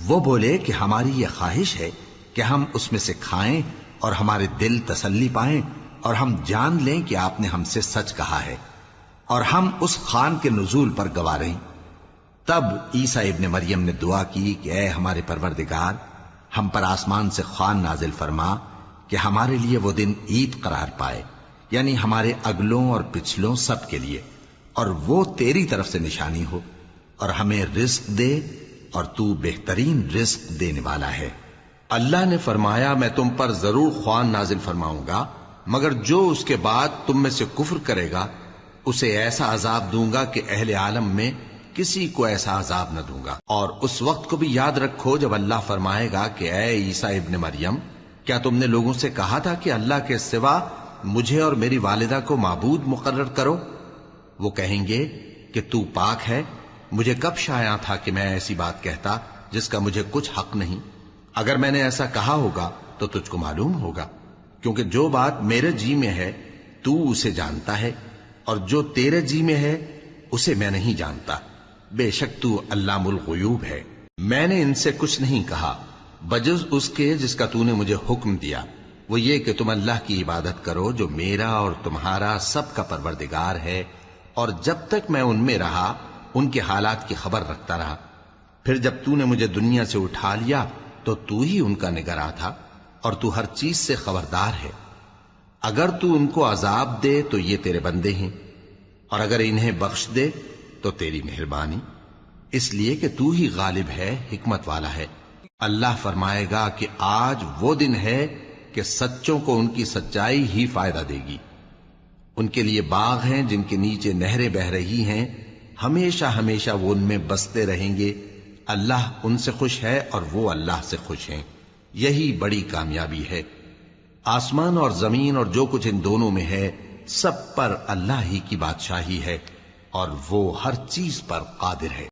وہ بولے کہ ہماری یہ خواہش ہے کہ ہم اس میں سے کھائیں اور ہمارے دل تسلی پائیں اور ہم جان لیں کہ آپ نے ہم سے سچ کہا ہے، اور ہم اس خوان کے نزول پر گواہ رہیں۔ تب عیسیٰ ابن مریم نے دعا کی کہ اے ہمارے پروردگار، ہم پر آسمان سے خوان نازل فرما کہ ہمارے لیے وہ دن عید قرار پائے، یعنی ہمارے اگلوں اور پچھلوں سب کے لیے، اور وہ تیری طرف سے نشانی ہو، اور ہمیں رزق دے، اور تو بہترین رزق دینے والا ہے۔ اللہ نے فرمایا میں تم پر ضرور خوان نازل فرماؤں گا، مگر جو اس کے بعد تم میں سے کفر کرے گا اسے ایسا عذاب دوں گا کہ اہل عالم میں کسی کو ایسا عذاب نہ دوں گا۔ اور اس وقت کو بھی یاد رکھو جب اللہ فرمائے گا کہ اے عیسیٰ ابن مریم، کیا تم نے لوگوں سے کہا تھا کہ اللہ کے سوا مجھے اور میری والدہ کو معبود مقرر کرو؟ وہ کہیں گے کہ تو پاک ہے، مجھے کب شایع تھا کہ میں ایسی بات کہتا جس کا مجھے کچھ حق نہیں۔ اگر میں نے ایسا کہا ہوگا تو تجھ کو معلوم ہوگا، کیونکہ جو بات میرے جی میں ہے تو اسے جانتا ہے، اور جو تیرے جی میں ہے اسے میں نہیں جانتا۔ بے شک تو علام الغیوب ہے۔ میں نے ان سے کچھ نہیں کہا بجز اس کے جس کا تو نے مجھے حکم دیا، وہ یہ کہ تم اللہ کی عبادت کرو جو میرا اور تمہارا سب کا پروردگار ہے، اور جب تک میں ان میں رہا ان کے حالات کی خبر رکھتا رہا۔ پھر جب تو نے مجھے دنیا سے اٹھا لیا تو تو ہی ان کا نگراں تھا، اور تو ہر چیز سے خبردار ہے۔ اگر تو ان کو عذاب دے تو یہ تیرے بندے ہیں، اور اگر انہیں بخش دے تو تیری مہربانی، اس لیے کہ تو ہی غالب ہے، حکمت والا ہے۔ اللہ فرمائے گا کہ آج وہ دن ہے کہ سچوں کو ان کی سچائی ہی فائدہ دے گی۔ ان کے لیے باغ ہیں جن کے نیچے نہریں بہ رہی ہیں، ہمیشہ ہمیشہ وہ ان میں بستے رہیں گے۔ اللہ ان سے خوش ہے اور وہ اللہ سے خوش ہیں، یہی بڑی کامیابی ہے۔ آسمان اور زمین اور جو کچھ ان دونوں میں ہے سب پر اللہ ہی کی بادشاہی ہے، اور وہ ہر چیز پر قادر ہے۔